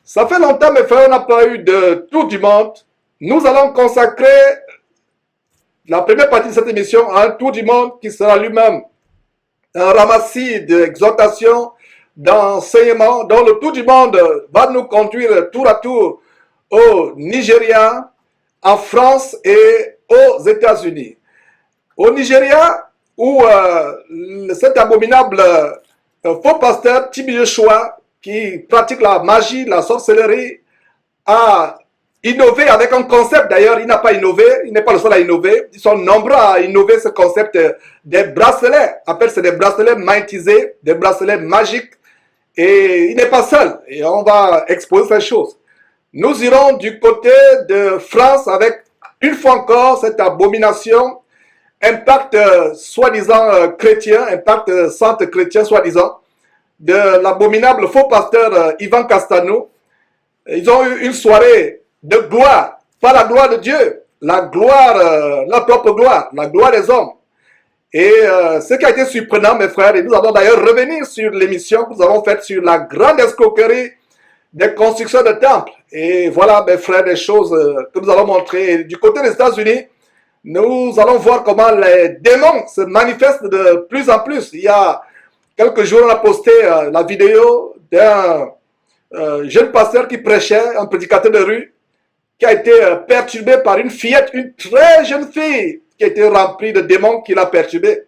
Ça fait longtemps, mes frères, on n'a pas eu de tour du monde. Nous allons consacrer la première partie de cette émission à un tour du monde qui sera lui-même un ramassis d'exhortations, d'enseignements, dont le tour du monde va nous conduire tour à tour au Nigeria, en France et aux États-Unis. Au Nigeria, où cet abominable faux pasteur Tibi Joshua, qui pratique la magie, la sorcellerie, a innové avec un concept. D'ailleurs, il n'a pas innové, il n'est pas le seul à innover. Ils sont nombreux à innover ce concept des bracelets. Appelle c'est des bracelets magnétisés, des bracelets magiques. Et il n'est pas seul. Et on va exposer ces choses. Nous irons du côté de France avec, une fois encore, cette abomination, impact soi-disant chrétien, impact centre chrétien soi-disant, de l'abominable faux pasteur Ivan Castano. Ils ont eu une soirée de gloire, pas la gloire de Dieu, la gloire, la propre gloire, la gloire des hommes. Et ce qui a été surprenant, mes frères, et nous allons d'ailleurs revenir sur l'émission que nous avons faite sur la grande escroquerie des constructions de temples. Et voilà, mes frères, des choses que nous allons montrer. Et du côté des États-Unis, nous allons voir comment les démons se manifestent de plus en plus. Il y a quelques jours, on a posté la vidéo d'un jeune pasteur qui prêchait, un prédicateur de rue, qui a été perturbé par une fillette, une très jeune fille, qui a été remplie de démons qui l'a perturbé.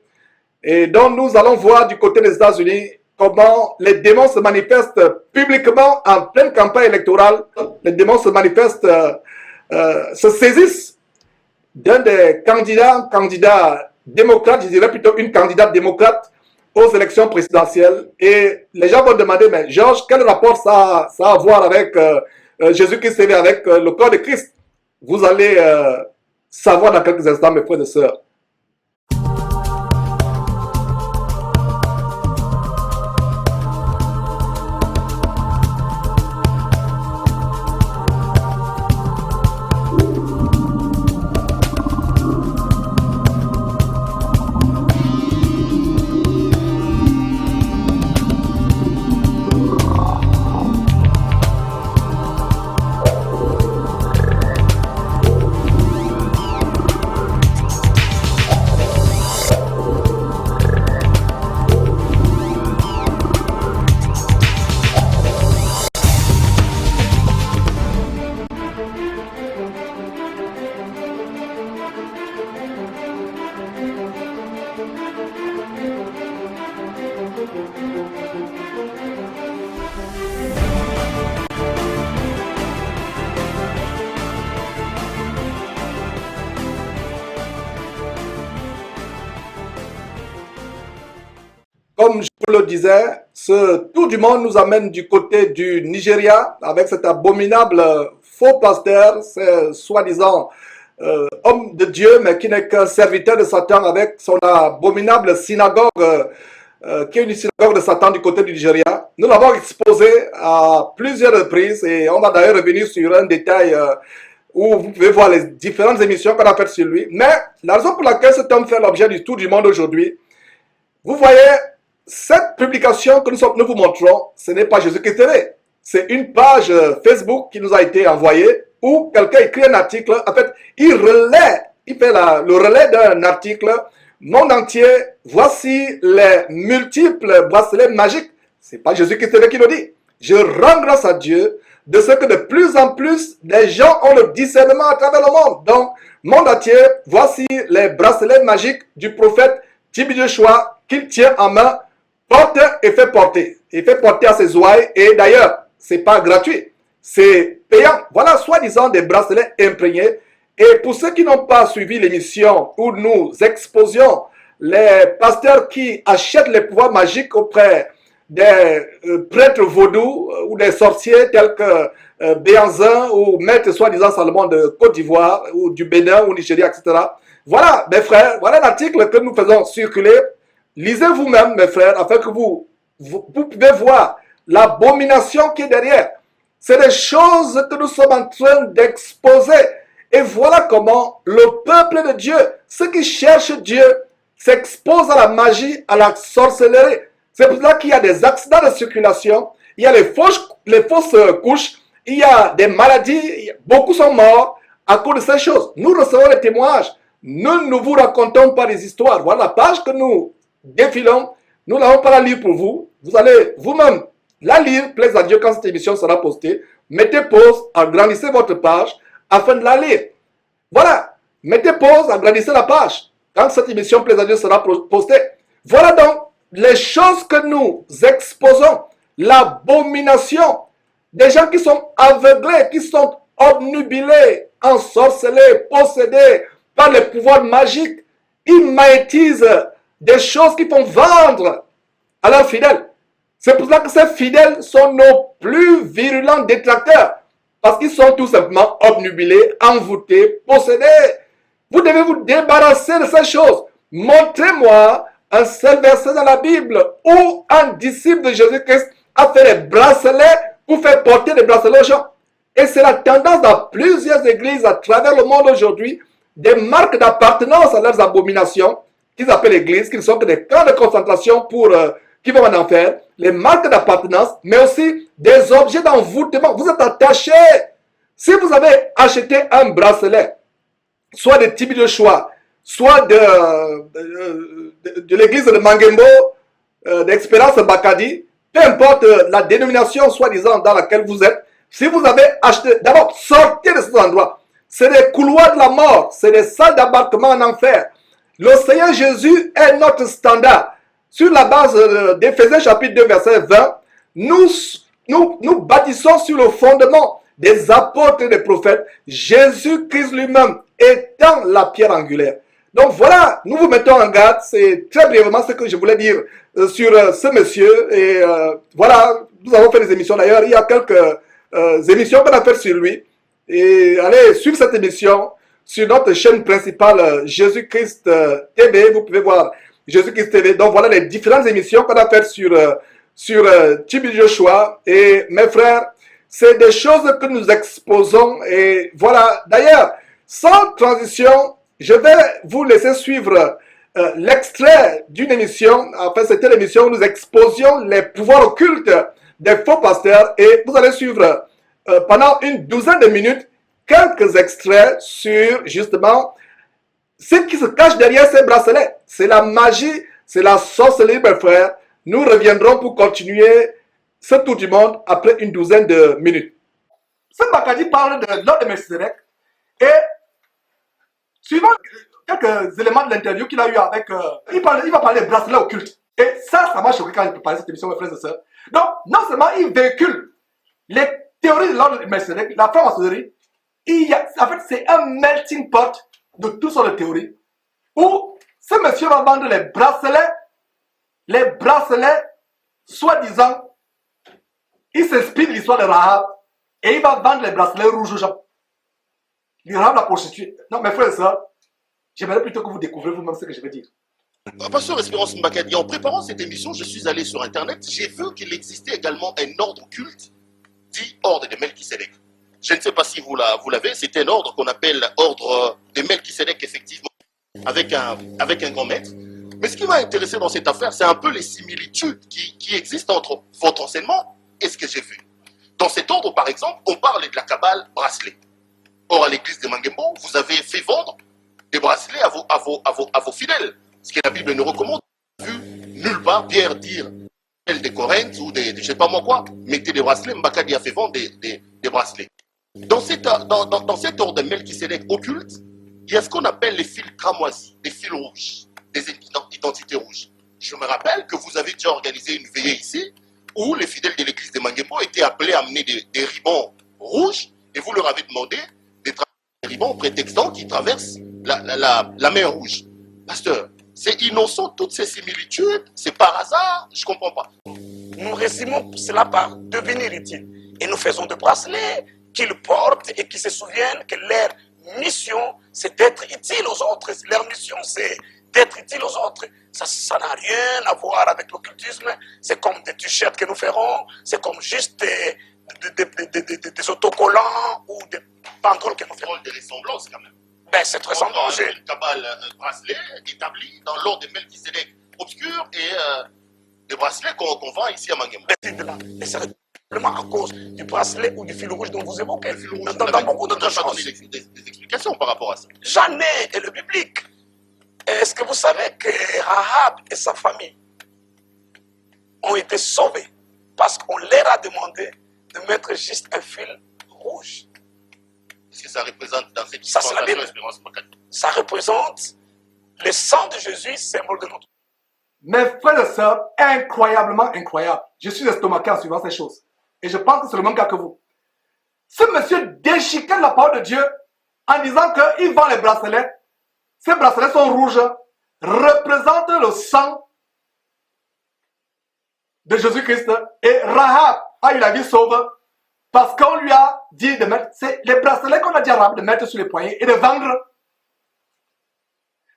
Et donc nous allons voir du côté des États-Unis comment les démons se manifestent publiquement en pleine campagne électorale. Les démons se manifestent, se saisissent d'un des candidats démocrates, je dirais plutôt une candidate démocrate aux élections présidentielles. Et les gens vont demander, mais Georges, quel rapport ça a à voir avec Jésus-Christ et avec le corps de Christ? Vous allez savoir dans quelques instants, mes frères et sœurs. Comme je vous le disais, ce tour du monde nous amène du côté du Nigeria avec cet abominable faux pasteur, soi-disant homme de Dieu, mais qui n'est qu'un serviteur de Satan avec son abominable synagogue, qui est une synagogue de Satan du côté du Nigeria. Nous l'avons exposé à plusieurs reprises et on va d'ailleurs revenir sur un détail où vous pouvez voir les différentes émissions qu'on a faites sur lui. Mais la raison pour laquelle cet homme fait l'objet du tour du monde aujourd'hui, vous voyez, cette publication que nous vous montrons, ce n'est pas Jésus-Christ TV. C'est une page Facebook qui nous a été envoyée où quelqu'un écrit un article. En fait, il fait le relais d'un article. Monde entier, voici les multiples bracelets magiques. C'est pas Jésus-Christ TV qui le dit. Je rends grâce à Dieu de ce que de plus en plus les gens ont le discernement à travers le monde. Donc, monde entier, voici les bracelets magiques du prophète Tibi Joshua qu'il tient en main. Porte et fait porter. Il fait porter à ses ouailles. Et d'ailleurs, c'est pas gratuit. C'est payant. Voilà, soi-disant, des bracelets imprégnés. Et pour ceux qui n'ont pas suivi l'émission où nous exposions les pasteurs qui achètent les pouvoirs magiques auprès des prêtres vaudous ou des sorciers tels que Béanzin ou Maître soi-disant Salomon de Côte d'Ivoire ou du Bénin ou Nigeria, etc. Voilà, mes frères, voilà l'article que nous faisons circuler. Lisez vous-même, mes frères, afin que vous pouvez voir l'abomination qui est derrière. C'est des choses que nous sommes en train d'exposer. Et voilà comment le peuple de Dieu, ceux qui cherchent Dieu, s'exposent à la magie, à la sorcellerie. C'est pour cela qu'il y a des accidents de circulation, il y a les fausses couches, il y a des maladies, beaucoup sont morts à cause de ces choses. Nous recevons les témoignages. Nous ne vous racontons pas des histoires. Voilà la page que nous défilons. Nous n'allons pas la lire pour vous. Vous allez vous-même la lire, plaise à Dieu, quand cette émission sera postée. Mettez pause, agrandissez votre page afin de la lire. Voilà. Mettez pause, agrandissez la page quand cette émission plaise à Dieu sera postée. Voilà donc les choses que nous exposons. L'abomination des gens qui sont aveuglés, qui sont obnubilés, ensorcelés, possédés par les pouvoirs magiques. Ils magnétisent des choses qui font vendre à leurs fidèles. C'est pour ça que ces fidèles sont nos plus virulents détracteurs. Parce qu'ils sont tout simplement obnubilés, envoûtés, possédés. Vous devez vous débarrasser de ces choses. Montrez-moi un seul verset dans la Bible où un disciple de Jésus-Christ a fait des bracelets pour faire porter des bracelets aux gens. Et c'est la tendance dans plusieurs églises à travers le monde aujourd'hui, des marques d'appartenance à leurs abominations, qu'ils appellent églises, qui ne sont que des camps de concentration pour qui vont en enfer, les marques d'appartenance, mais aussi des objets d'envoûtement. Vous êtes attachés. Si vous avez acheté un bracelet, soit de Tibi de Choix, soit de l'église de Mangembo, d'Expérience Bakadi, peu importe la dénomination soi-disant dans laquelle vous êtes, si vous avez acheté, d'abord sortez de cet endroit. C'est des couloirs de la mort, c'est des salles d'embarquement en enfer. Le Seigneur Jésus est notre standard. Sur la base d'Éphésiens chapitre 2 verset 20, nous bâtissons sur le fondement des apôtres et des prophètes, Jésus-Christ lui-même étant la pierre angulaire. Donc voilà, nous vous mettons en garde, c'est très brièvement ce que je voulais dire sur ce monsieur. Et voilà, nous avons fait des émissions d'ailleurs, il y a quelques émissions qu'on a faites sur lui. Et allez suivre cette émission sur notre chaîne principale Jésus-Christ TV, vous pouvez voir Jésus-Christ TV. Donc voilà les différentes émissions qu'on a faites sur Tibi Joshua. Et mes frères, c'est des choses que nous exposons. Et voilà, d'ailleurs, sans transition, je vais vous laisser suivre l'extrait d'une émission. Enfin, c'était l'émission où nous exposions les pouvoirs occultes des faux pasteurs. Et vous allez suivre pendant une douzaine de minutes quelques extraits sur justement ce qui se cache derrière ces bracelets. C'est la magie, c'est la sorcellerie, mes frères. Nous reviendrons pour continuer ce tour du monde après une douzaine de minutes. Ce Bakadi parle de l'ordre de Melchizedek et suivant quelques éléments de l'interview qu'il a eu avec, il va parler de bracelets occultes. Et ça m'a choqué quand il préparait cette émission, mes frères et sœurs. Donc, non seulement il véhicule les théories de l'ordre de Melchizedek, la franc-maçonnerie, en fait, c'est un melting pot de toutes sortes de théories où ce monsieur va vendre les bracelets, soi-disant, il s'inspire de l'histoire de Rahab et il va vendre les bracelets rouges aux gens. Rahab la prostituée. Non, mes frères et sœurs, j'aimerais plutôt que vous découvriez vous-même ce que je veux dire. Pasteur Espérance Mbakadi, en préparant cette émission, je suis allé sur Internet, j'ai vu qu'il existait également un ordre culte dit ordre de Melchisedec. Je ne sais pas si vous l'avez, c'est un ordre qu'on appelle ordre de Melchisedec, effectivement, avec un grand maître. Mais ce qui m'a intéressé dans cette affaire, c'est un peu les similitudes qui existent entre votre enseignement et ce que j'ai vu. Dans cet ordre, par exemple, on parle de la cabale bracelet. Or, à l'église de Mangembo, vous avez fait vendre des bracelets à vos fidèles. Ce que la Bible nous recommande. Vu nulle part Pierre dire des Corinthe ou des je ne sais pas moi quoi, mettez des bracelets. Mbakadi a fait vendre des bracelets. Dans cet ordre de Melchisedec occulte, il y a ce qu'on appelle les fils cramoisis, des fils rouges, des identités rouges. Je me rappelle que vous avez déjà organisé une veillée ici où les fidèles de l'église de Mangembo étaient appelés à amener des ribans rouges et vous leur avez demandé des ribans prétextant qu'ils traversent la mer rouge. Pasteur, c'est innocent toutes ces similitudes, c'est par hasard, je ne comprends pas. Nous résumons cela par devenir utile. Et nous faisons des bracelets qu'ils portent et qui se souviennent que leur mission, c'est d'être utile aux autres. Leur mission, c'est d'être utile aux autres. Ça n'a rien à voir avec l'occultisme. C'est comme des t-shirts que nous ferons. C'est comme juste des autocollants ou des pantalons que nous ferons. Des ressemblances quand même. Ben, cette ressemblance. Une cabale bracelet établie dans l'ordre de Melchisedec obscur et des bracelets qu'on vend ici à Mangembo. simplement à cause du bracelet ou du fil rouge dont vous évoquez. Dans Beaucoup d'autres pas donné choses. des explications par rapport à ça. J'en ai et le biblique. Est-ce que vous savez que Rahab et sa famille ont été sauvés parce qu'on leur a demandé de mettre juste un fil rouge? Est-ce que ça représente dans cette Ça, c'est la dispensation Bible. Espérance Makadi? Ça représente le sang de Jésus, symbole de notre. Mes frères et sœurs, incroyablement incroyable. Je suis estomaqué en suivant ces choses. Et je pense que c'est le même cas que vous. Ce monsieur déchiquette la parole de Dieu en disant qu'il vend les bracelets. Ces bracelets sont rouges, représentent le sang de Jésus-Christ. Et Rahab a eu la vie sauve parce qu'on lui a dit de mettre, c'est les bracelets qu'on a dit à Rahab de mettre sur les poignets et de vendre.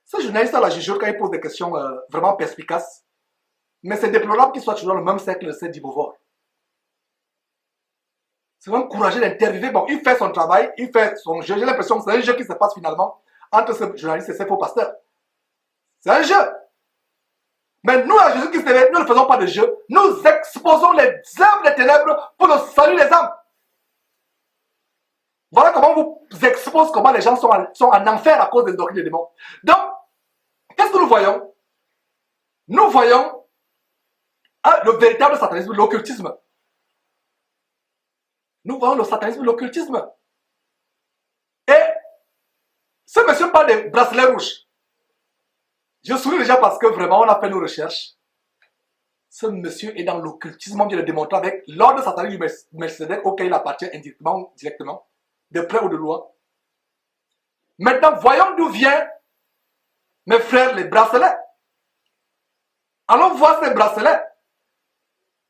Ce journaliste a la jugeote quand il pose des questions vraiment perspicaces. Mais c'est déplorable qu'il soit toujours dans le même cercle de cette Beauvoir. C'est vraiment courageux d'interviewer. Bon, il fait son travail, il fait son jeu. J'ai l'impression que c'est un jeu qui se passe finalement entre ce journaliste et ces faux pasteurs. C'est un jeu. Mais nous, à Jésus-Christ, nous ne faisons pas de jeu. Nous exposons les œuvres des ténèbres pour le salut des âmes. Voilà comment vous expose comment les gens sont en enfer à cause des doctrines des démons. Donc, qu'est-ce que nous voyons? Nous voyons le véritable satanisme, l'occultisme. Nous voyons le satanisme, l'occultisme. Et ce monsieur parle des bracelets rouges. Je souris déjà parce que vraiment on a fait nos recherches. Ce monsieur est dans l'occultisme, on vient de démontrer avec l'ordre satanique du Melchizedek auquel il appartient indirectement, directement, de près ou de loin. Maintenant, voyons d'où vient, mes frères, les bracelets. Allons voir ces bracelets.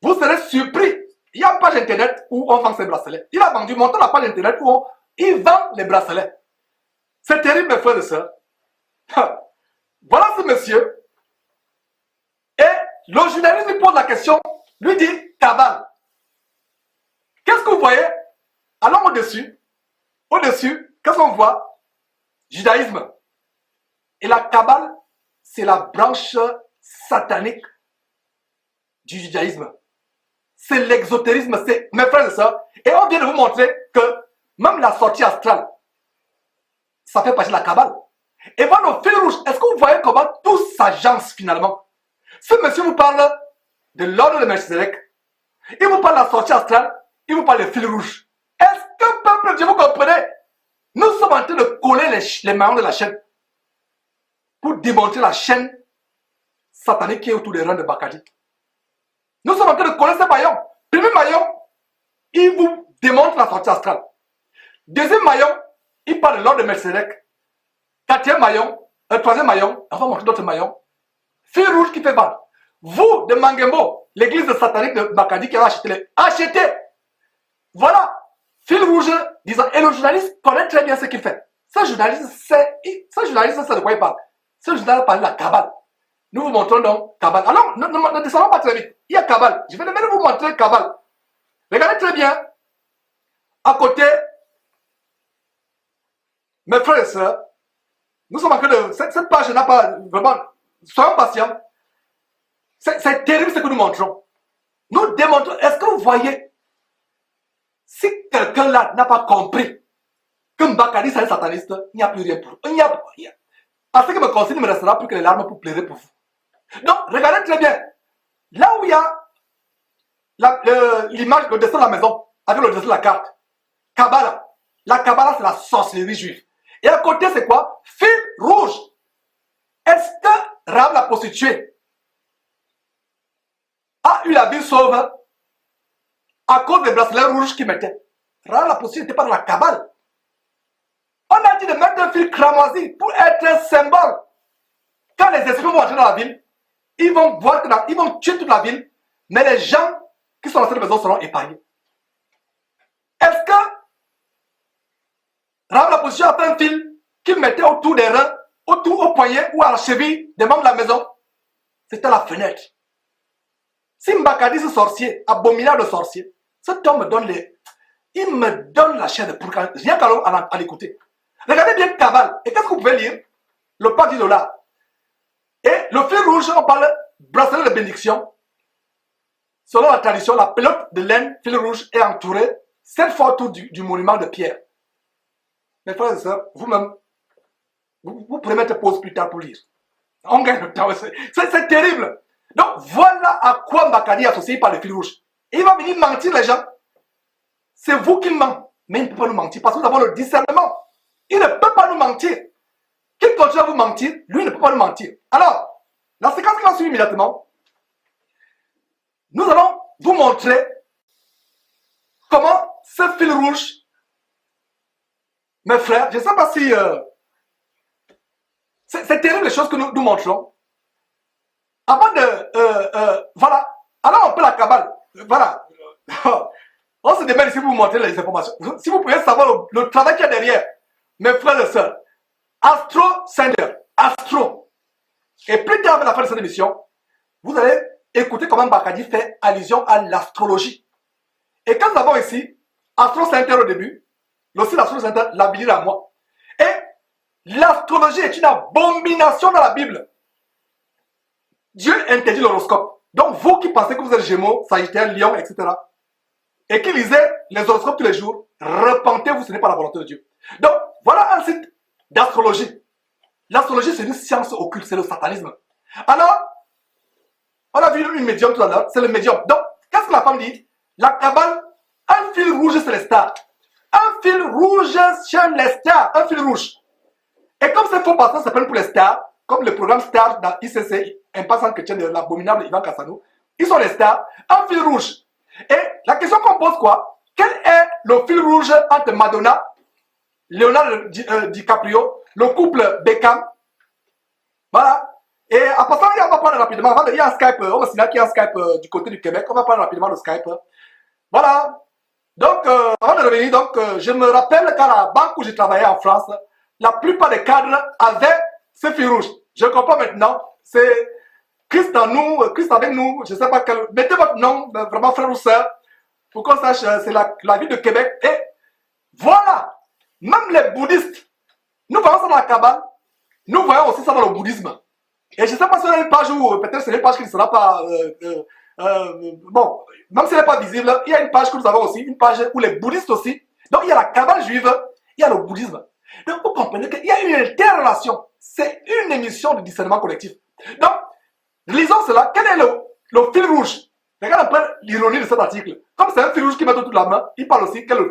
Vous serez surpris. Il y a une page internet où on vend ces bracelets. Il a vendu, montant la page internet où il vend les bracelets. C'est terrible, mes frères et sœurs. Voilà ce monsieur. Et le journaliste lui pose la question, lui dit Kabbale. Qu'est-ce que vous voyez? Allons au-dessus. Au-dessus, qu'est-ce qu'on voit? Judaïsme. Et la Kabbale, c'est la branche satanique du judaïsme. C'est l'exotérisme, c'est mes frères et sœurs. Et on vient de vous montrer que même la sortie astrale, ça fait partie de la Kabbale. Et voilà le fil rouge. Est-ce que vous voyez comment tout s'agence finalement? Ce monsieur vous parle de l'ordre de Melchizedek. Il vous parle de la sortie astrale. Il vous parle de fil rouge. Est-ce que, peuple de Dieu, vous comprenez? Nous sommes en train de coller les maillons de la chaîne pour démontrer la chaîne satanique qui est autour des reins de Bakadi. Nous sommes en train de coller ces maillons. Premier maillon, il vous démontre la sortie astrale. Deuxième maillon, il parle de l'ordre de Melchizedek. Quatrième maillon, troisième maillon, on va montrer d'autres maillons. Fil rouge qui fait vendre. Vous, de Mangembo, l'église de satanique de Bakadi qui a acheté les... Achetez! Voilà! Fil rouge, disant, et le journaliste connaît très bien ce qu'il fait. Ce journaliste sait de quoi il parle. Ce journaliste parle de la Kabbale. Nous vous montrons donc Kabbale. Alors, ne descendons pas très vite. Il y a Kabbale. Je vais même vous montrer Kabbale. Regardez très bien. À côté, mes frères et sœurs, nous sommes en train de... Cette page n'a pas vraiment... Soyons patients. C'est terrible ce que nous montrons. Nous démontrons... Est-ce que vous voyez? Si quelqu'un là n'a pas compris que Mbakadi c'est un sataniste, il n'y a plus rien pour vous. En ce qui me concerne, il ne me restera plus que les larmes pour pleurer pour vous. Donc, regardez très bien. Là où il y a l'image, le dessin de la maison, avec le dessin de la carte, Kabbale. La Kabbale, c'est la sorcellerie juive. Et à côté, c'est quoi? Fil rouge. Est-ce que Rahab la prostituée a eu la vie sauve à cause des bracelets rouges qu'il mettait? Rahab la prostituée n'était pas dans la Kabbale. On a dit de mettre un fil cramoisi pour être un symbole. Quand les esprits vont entrer dans la ville, ils vont voir ils vont tuer toute la ville, mais les gens qui sont dans cette maison seront épargnés. Est-ce que Rahab la prostituée a fait un fil qu'il mettait autour des reins, autour au poignet ou à la cheville des membres de la maison? C'était la fenêtre. Si Mbakadi, ce sorcier, abominable sorcier, cet homme me donne il me donne la chair de poule, rien qu'à l'écouter. Regardez bien Kabbale. Et qu'est-ce que vous pouvez lire? Le pacte du dollar. Et le fil rouge, on parle bracelet de bénédiction. selon la tradition, la pelote de laine fil rouge est entourée 7 fois autour du monument de pierre. Mes frères et sœurs, vous-même, vous pourrez mettre pause plus tard pour lire. On gagne le temps. C'est terrible. Donc, voilà à quoi Mbakadi est associé par le fil rouge. Et il va venir mentir les gens. C'est vous qui ment. Mais il ne peut pas nous mentir parce que nous avons le discernement. Il ne peut pas nous mentir. Qu'il continue à vous mentir, lui ne peut pas nous mentir. Alors, la séquence qui va suivre immédiatement, nous allons vous montrer comment ce fil rouge, mes frères, je ne sais pas si... c'est terrible les choses que nous montrons. Avant de... voilà. Alors on peut la cabale. Voilà. On se demande si vous montrez les informations. Si vous pouvez savoir le travail qu'il y a derrière. Mes frères et sœurs. Astro Sender. Astro. Et plus tard, à la fin de cette émission, vous allez écouter comment Mbakadi fait allusion à l'astrologie. Et quand nous avons ici Astro Center au début, aussi l'Astro Center l'habilite à moi. Et l'astrologie est une abomination dans la Bible. Dieu interdit l'horoscope. Donc vous qui pensez que vous êtes Gémeaux, Sagittaire, Lion, etc. et qui lisez les horoscopes tous les jours, repentez-vous, ce n'est pas la volonté de Dieu. Donc voilà un site d'astrologie. L'astrologie c'est une science occulte, c'est le satanisme. Alors, on a vu une médium tout à l'heure, c'est le médium. Donc, qu'est-ce que la femme dit? La cabale, un fil rouge c'est les stars. Un fil rouge chez les stars, un fil rouge. Et comme ces faux pasteurs s'appellent pour les stars, comme le programme Star dans ICC, Impasse chrétien de l'abominable Ivan Kassano, ils sont les stars, un fil rouge. Et la question qu'on pose quoi? Quel est le fil rouge entre Madonna, Leonardo DiCaprio, le couple Beckham? Voilà. Et à part ça, on va prendre rapidement. Il y a un Skype, on va signaler qu'il y a un Skype du côté du Québec. On va prendre rapidement le Skype. Voilà. Donc, avant de revenir, donc, je me rappelle qu'à la banque où j'ai travaillé en France, la plupart des cadres avaient ce fil rouge. Je comprends maintenant. C'est Christ en nous, Christ avec nous. Je ne sais pas quel. Mettez votre nom, vraiment frère ou sœur, pour qu'on sache, c'est la ville de Québec. Et voilà. Même les bouddhistes, nous voyons ça dans la Kabbale, nous voyons aussi ça dans le bouddhisme. Et je ne sais pas si on a une page où, peut-être c'est une page qui ne sera pas. Bon, même si elle n'est pas visible, il y a une page que nous avons aussi, une page où les bouddhistes aussi. Donc il y a la Kabbale juive, il y a le bouddhisme. Donc vous comprenez qu'il y a une interrelation. C'est une émission de discernement collectif. Donc, lisons cela. Quel est le fil rouge? Regarde un peu l'ironie de cet article. Comme c'est un fil rouge qui met toute la main, il parle aussi quel est le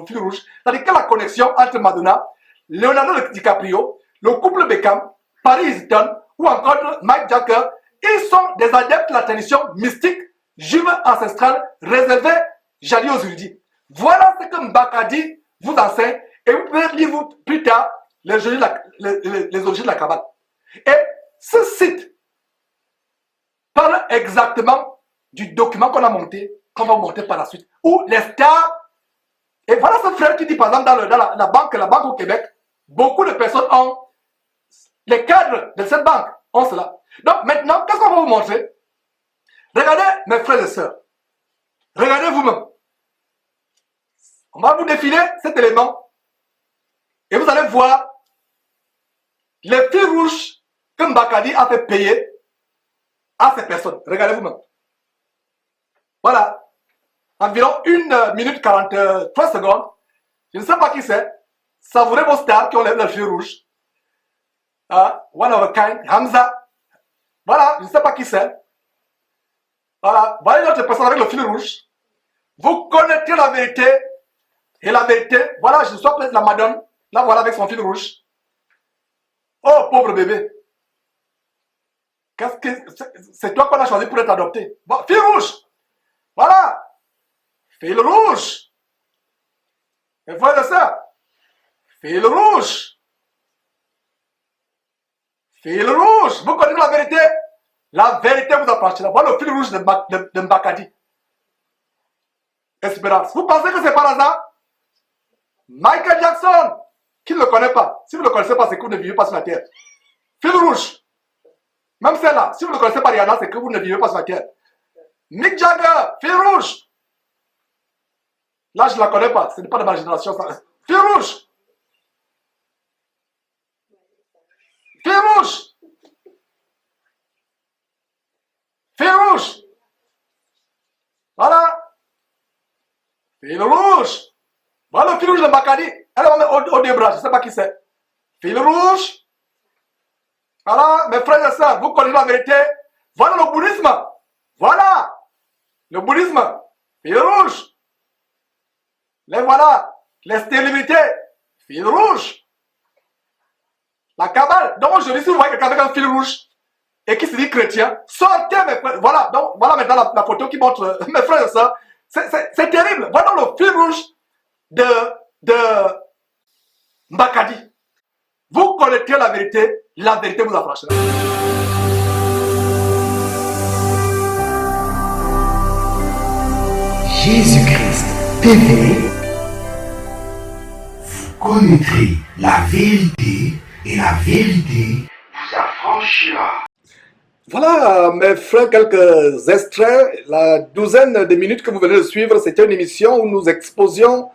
fil rouge. C'est-à-dire quelle est la connexion entre Madonna, Leonardo DiCaprio, le couple Beckham, Paris Hilton ou encore Mike Jagger. Ils sont des adeptes de la tradition mystique juive ancestrale réservée jadis aux érudits. Voilà ce que Mbakadi vous enseigne et vous pouvez lire plus tard les origines de la Kabbale. Et ce site parle exactement du document qu'on a monté, qu'on va monter par la suite, où les stars, et voilà ce frère qui dit par exemple dans la banque au Québec, beaucoup de personnes ont, les cadres de cette banque ont cela. Donc maintenant, qu'est-ce qu'on va vous montrer? Regardez mes frères et sœurs, regardez vous-même. On va vous défiler cet élément et vous allez voir les fils rouges que Mbakadi a fait payer à ces personnes. Regardez vous-même. Voilà. Environ 1 minute 43 secondes. Je ne sais pas qui c'est. Savourez vos stars qui ont les fils rouges. One of a kind. Hamza. Voilà. Je ne sais pas qui c'est. Voilà. Voilà une autre personne avec le fil rouge. Vous connaîtrez la vérité. Et la vérité, voilà, je sois peut-être la madone. Là, voilà, avec son fil rouge. Oh, pauvre bébé. C'est toi qu'on a choisi pour être adopté. Bon, fil rouge. Voilà. Fil rouge. Et voilà ça. Fil rouge. Fil rouge. Vous connaissez la vérité? La vérité vous appartient. Voilà le fil rouge de Mbakadi. Espérance. Vous pensez que c'est par hasard? Michael Jackson. Qui ne le connaît pas? Si vous ne le connaissez pas, c'est que vous ne vivez pas sur la terre. Fil rouge. Même celle-là, si vous ne connaissez pas Rihanna, c'est que vous ne vivez pas sur la terre. Mick Jagger, fil rouge. Là, je ne la connais pas. Ce n'est pas de ma génération. Ça. Fil rouge. Fil rouge. Fil rouge. Fil rouge. Voilà le fil rouge de Makadi. Elle va mettre au deux bras, je ne sais pas qui c'est. Fil rouge. Voilà, mes frères et sœurs, vous connaissez la vérité. Voilà le bouddhisme. Voilà. Le bouddhisme. Fil rouge. Les voilà. Les stérilités. Fil rouge. La cabale. Donc aujourd'hui, si vous voyez quelqu'un avec un fil rouge et qui se dit chrétien, sortez mes frères. Voilà, donc voilà maintenant la photo qui montre mes frères et sœurs. C'est terrible. Voilà le fil rouge de Makadi. Vous connaissez la vérité vous affranchira. Jésus-Christ TV, vous connaîtrez la vérité et la vérité vous affranchira. Voilà, mes frères, quelques extraits. La douzaine de minutes que vous venez de suivre, c'était une émission où nous exposions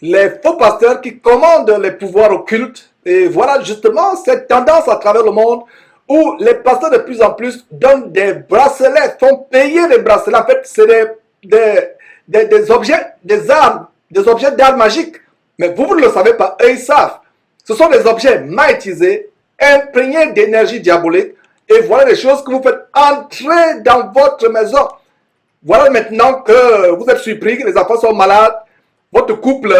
les faux pasteurs qui commandent les pouvoirs occultes. Et voilà justement cette tendance à travers le monde où les pasteurs de plus en plus donnent des bracelets, font payer des bracelets. En fait, c'est des objets, des armes, des objets d'armes magiques. Mais vous ne le savez pas, eux ils savent. Ce sont des objets magnétisés, imprégnés d'énergie diabolique. Et voilà les choses que vous faites entrer dans votre maison. Voilà maintenant que vous êtes surpris, que les enfants sont malades. Votre couple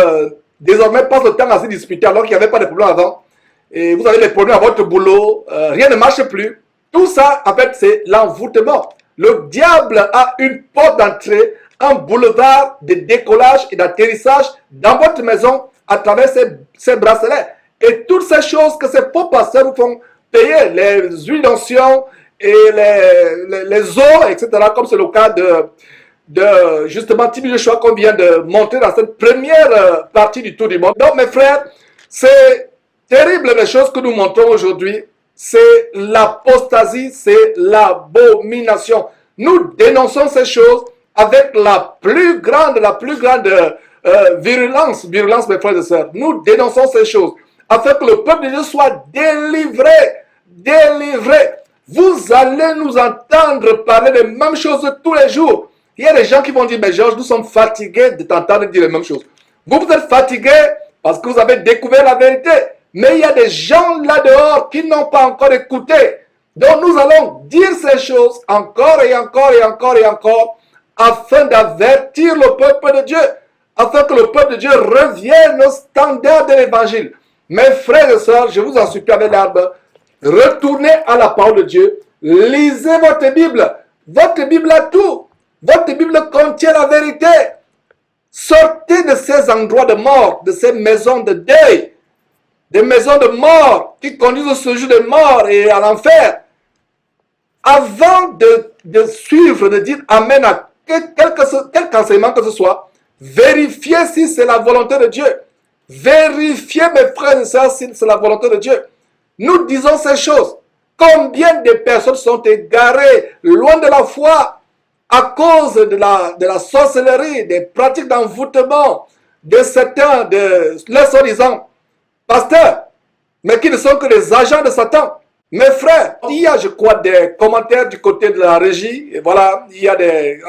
désormais passe le temps à se disputer alors qu'il n'y avait pas de problème avant. Et vous avez des problèmes à votre boulot, rien ne marche plus. Tout ça, en fait, c'est l'envoûtement. Le diable a une porte d'entrée, un boulevard de décollage et d'atterrissage dans votre maison à travers ces bracelets. Et toutes ces choses que ces faux pasteurs vous font payer, les huiles d'onction et les eaux, etc., comme c'est le cas de justement Tibi Joshua qu'on vient de montrer dans cette première partie du Tour du Monde. Donc mes frères, c'est terrible les choses que nous montrons aujourd'hui. C'est l'apostasie, c'est l'abomination. Nous dénonçons ces choses avec la plus grande virulence, mes frères et sœurs. Nous dénonçons ces choses afin que le peuple de Dieu soit délivré. Vous allez nous entendre parler des mêmes choses tous les jours. Il y a des gens qui vont dire, mais Georges, nous sommes fatigués de t'entendre dire les mêmes choses. Vous êtes fatigués parce que vous avez découvert la vérité. Mais il y a des gens là dehors qui n'ont pas encore écouté. Donc nous allons dire ces choses encore et encore et encore et encore afin d'avertir le peuple de Dieu, afin que le peuple de Dieu revienne au standard de l'évangile. Mes frères et sœurs, je vous en supplie avec l'arbre, retournez à la parole de Dieu, lisez votre Bible. Votre Bible a tout. Votre Bible contient la vérité. Sortez de ces endroits de mort, de ces maisons de deuil, des maisons de mort qui conduisent au séjour de mort et à l'enfer. Avant de suivre, de dire Amen à quelque enseignement que ce soit, vérifiez si c'est la volonté de Dieu. Vérifiez, mes frères et sœurs, si c'est la volonté de Dieu. Nous disons ces choses. Combien de personnes sont égarées loin de la foi à cause de la sorcellerie, des pratiques d'envoûtement, de certains, de leurs soi-disant pasteurs, mais qui ne sont que des agents de Satan. Mes frères, il y a, je crois, des commentaires du côté de la régie. Et voilà, il y a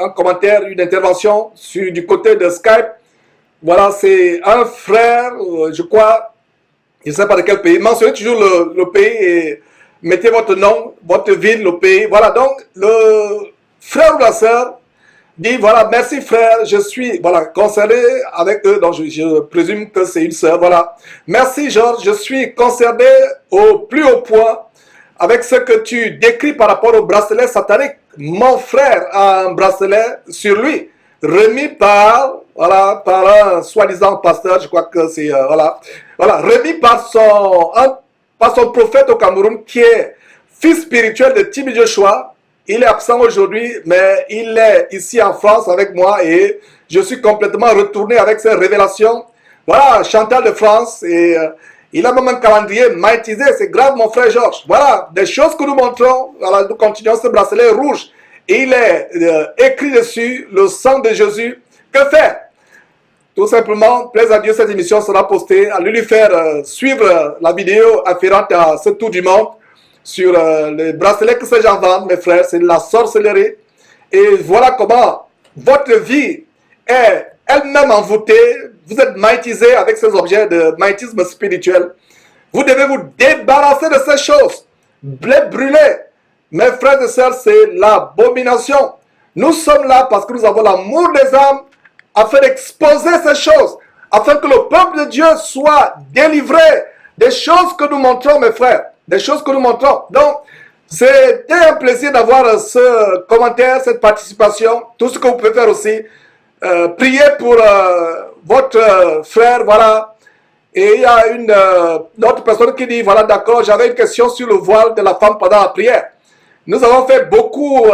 un commentaire, une intervention du côté de Skype. Voilà, c'est un frère, je crois, je ne sais pas de quel pays. Mentionnez toujours le pays et mettez votre nom, votre ville, le pays. Voilà, donc le frère ou la sœur dit, voilà, merci frère, je suis concerné avec eux, donc je présume que c'est une sœur, voilà. Merci Georges, je suis concerné au plus haut point avec ce que tu décris par rapport au bracelet satanique. Mon frère a un bracelet sur lui, remis par un soi-disant pasteur, je crois que c'est, remis par son prophète au Cameroun, qui est fils spirituel de Tibi Joshua. Il est absent aujourd'hui, mais il est ici en France avec moi et je suis complètement retourné avec ces révélations. Voilà, Chantal de France, et il a même un calendrier magnétisé, c'est grave mon frère Georges. Voilà, des choses que nous montrons, voilà, nous continuons ce bracelet rouge. Et il est écrit dessus, le sang de Jésus. Que faire? Tout simplement, plaise à Dieu, cette émission sera postée. Allez lui faire suivre la vidéo afférente à ce tour du monde sur les bracelets que ces gens vendent, mes frères. C'est de la sorcellerie. Et voilà comment votre vie est elle-même envoûtée, vous êtes magnétisé avec ces objets de magnétisme spirituel. Vous devez vous débarrasser de ces choses, les brûler. Mes frères et sœurs, c'est l'abomination. Nous sommes là parce que nous avons l'amour des âmes afin d'exposer ces choses, afin que le peuple de Dieu soit délivré des choses que nous montrons, mes frères, des choses que nous montrons. Donc, c'était un plaisir d'avoir ce commentaire, cette participation. Tout ce que vous pouvez faire aussi, priez pour votre frère, voilà. Et il y a une autre personne qui dit, voilà, d'accord, j'avais une question sur le voile de la femme pendant la prière. Nous avons fait beaucoup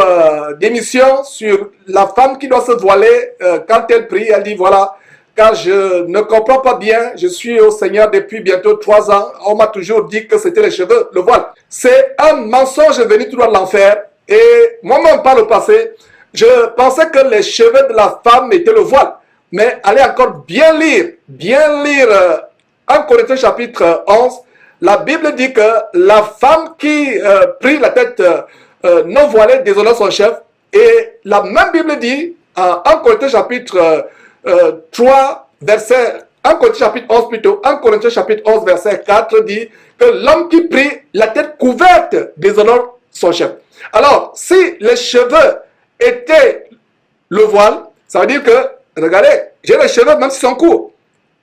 d'émissions sur la femme qui doit se voiler quand elle prie. Elle dit, voilà, car je ne comprends pas bien, je suis au Seigneur depuis bientôt 3 ans. On m'a toujours dit que c'était les cheveux, le voile. C'est un mensonge venu tout droit de l'enfer. Et moi-même, par le passé, je pensais que les cheveux de la femme étaient le voile. Mais allez encore bien lire 1 Corinthiens chapitre 11. La Bible dit que la femme qui prie la tête non voilée déshonore son chef. Et la même Bible dit, en 1 Corinthiens chapitre 3, verset 1 Corinthiens chapitre 11 plutôt, 1 Corinthiens chapitre 11, verset 4 dit que l'homme qui prie la tête couverte déshonore son chef. Alors, si les cheveux étaient le voile, ça veut dire que, regardez, j'ai les cheveux même s'ils sont courts.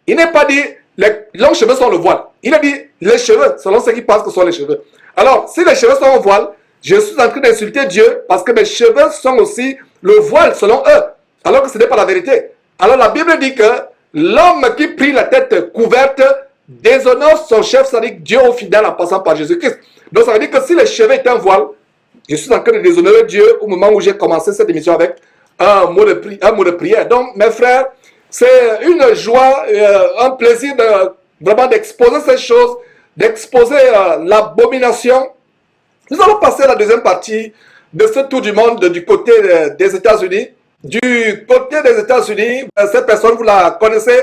Il n'est pas dit les longs cheveux sont le voile. Il a dit les cheveux, selon ceux qui pensent que ce sont les cheveux. Alors, si les cheveux sont un voile, je suis en train d'insulter Dieu parce que mes cheveux sont aussi le voile selon eux, alors que ce n'est pas la vérité. Alors la Bible dit que l'homme qui prie la tête couverte déshonore son chef, c'est-à-dire Dieu au fidèle en passant par Jésus-Christ. Donc ça veut dire que si les cheveux étaient un voile, je suis en train de déshonorer Dieu au moment où j'ai commencé cette émission avec un mot de prière. Donc mes frères, c'est une joie, un plaisir vraiment d'exposer ces choses, d'exposer l'abomination. Nous allons passer à la deuxième partie de ce tour du monde du côté des États-Unis. Du côté des États-Unis, cette personne, vous la connaissez,